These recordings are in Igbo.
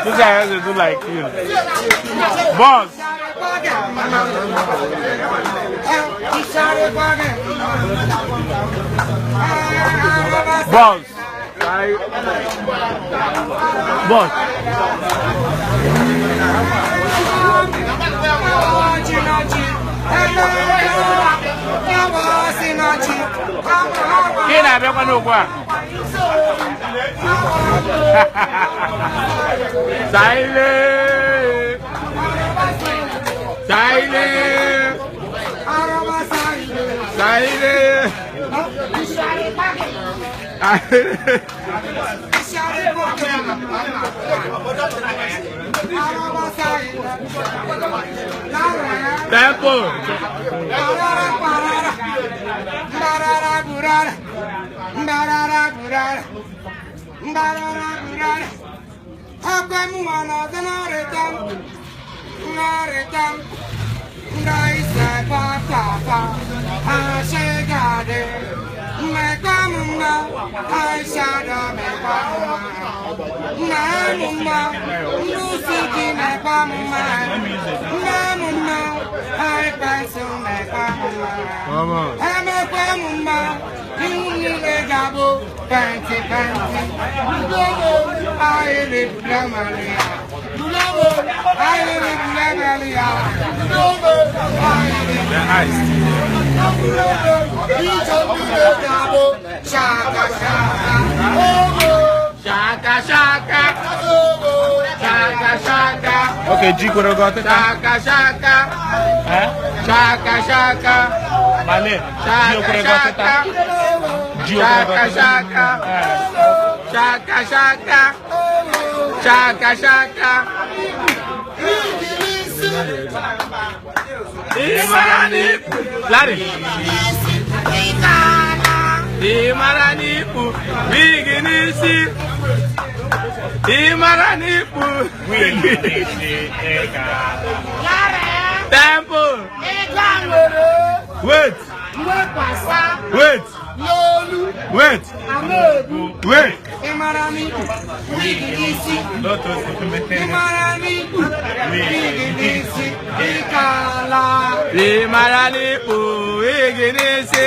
This guy has to do like you. Boss. Boss. Boss. Quem é meu quando qua? Silent. Silent. Silent. Tempo. Shaka shaka. Shaka shaka. Okay, G choreography. Shaka shaka. Shaka shaka. Vale. Gio choreography. Shaka shaka. Shaka shaka. Shaka shaka. Imaranipu. Larry. Imaranipu. Biginisi. Imaranipu. Tempo. Wait. Wait. Wait. Wait. Imaranipu. Biginisi. Imaranipu. Biginisi. Ikala. Imaranipu. Biginisi.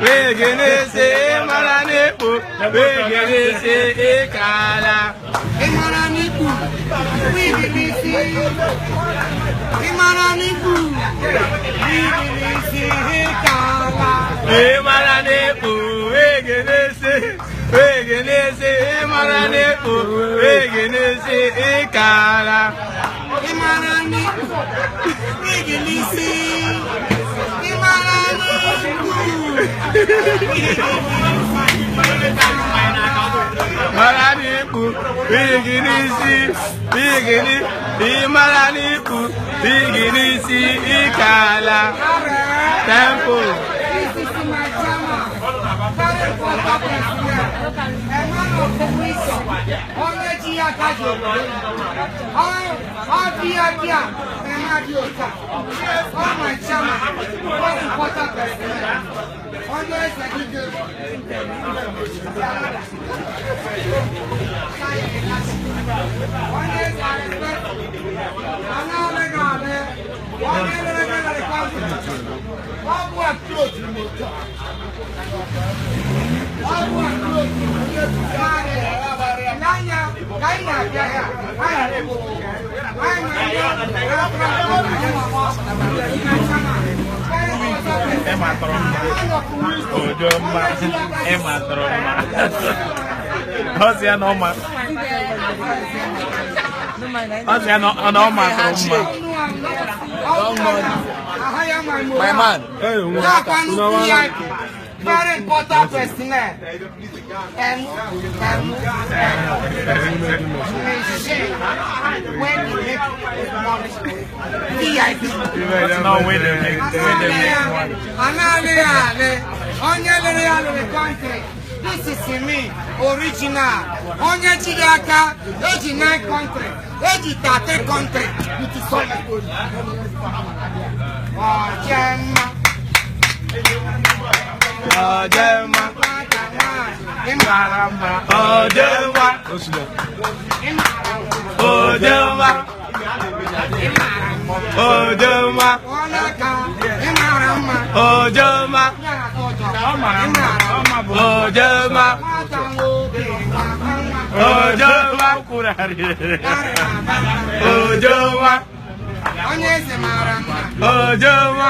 Biginisi. Imaranipu. Biginisi. Ikala. Imaranipu. Biginisi. Imaranipu. Biginisi. Ikala. Imaranipu. Biginisi. Biginisi. Imaranipu. Biginisi. Ikala. Imaranipu. Biginisi. Imaranipu. Maranipu, Biginisi, Bigini, Imaranipu, Biginisi, Ikala. Tempo. This is my drama. Very important. And one of the reasons. Only Gia Kajo. All Gia Gia. And Madiosa. All my drama. Very important person. Always like you do. Always I respect. I'm not like that. All work close to me. All work close to me. Nanya, Kaina, Yaya, My man. Very important person. When you make money, That's not when they make money. this is me. original. Onye Chidaka, eji 9 country, eji 30 country. It is all story. Ojema. Ojema. Imarama. Ojema. Ojema. Ojema. Ojema. Ojema. Ojema. Ojema. Ojema.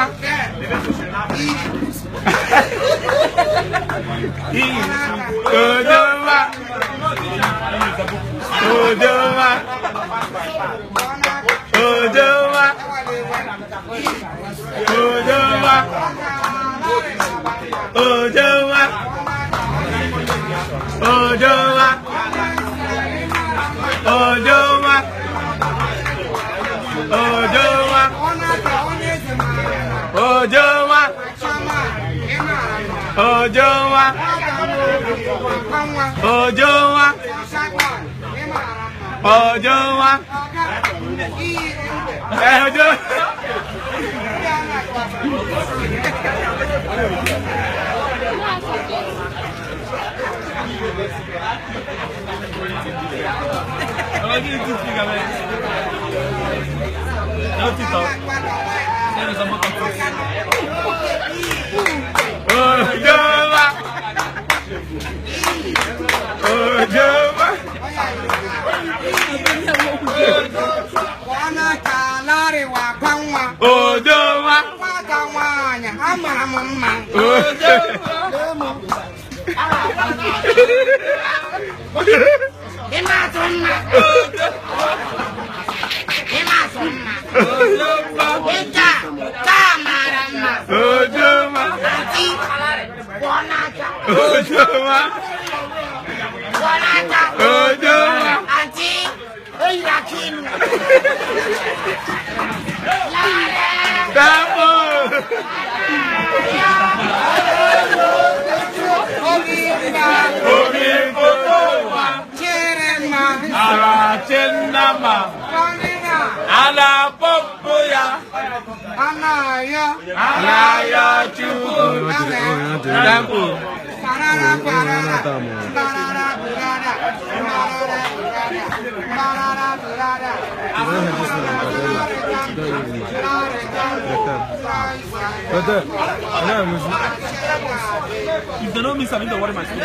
If they don't miss something, don't worry myself.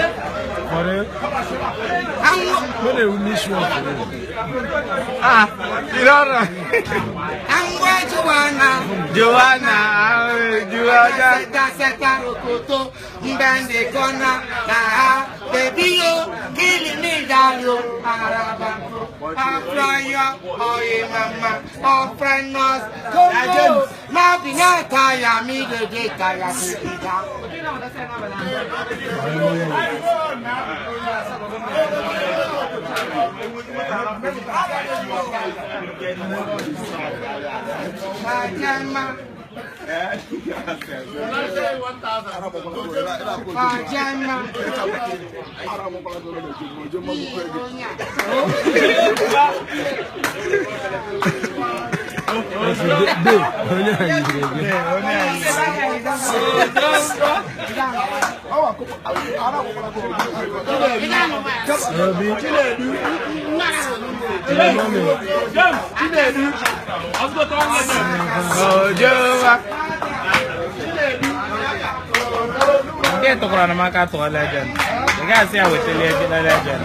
Get to Granamaka to a legend. The guy say I will tell you a legend.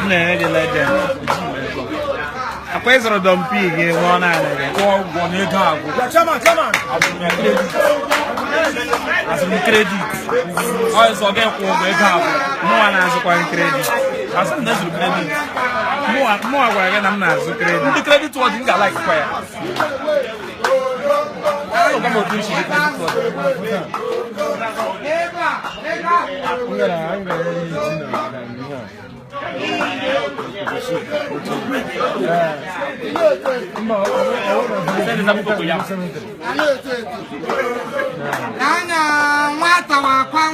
No, legend. A place of Dom Pig, one as in credit. Also, get no one has one credit. As soon as you credit, more again, I'm not credit. The credit was in the like fire. Nana, what? Tawakwa.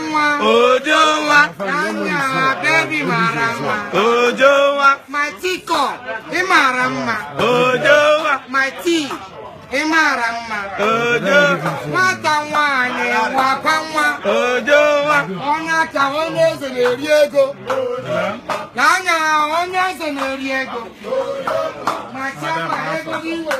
Ojowa. Anya baby marama. Ojowa. My tiko. Imarama. Ojowa. My tea. Imarama. Ojowa. Mata wanye wakwa. Ojowa. Onya tawono zeneriego. Nanya onya zeneriego. My chama ego diwe.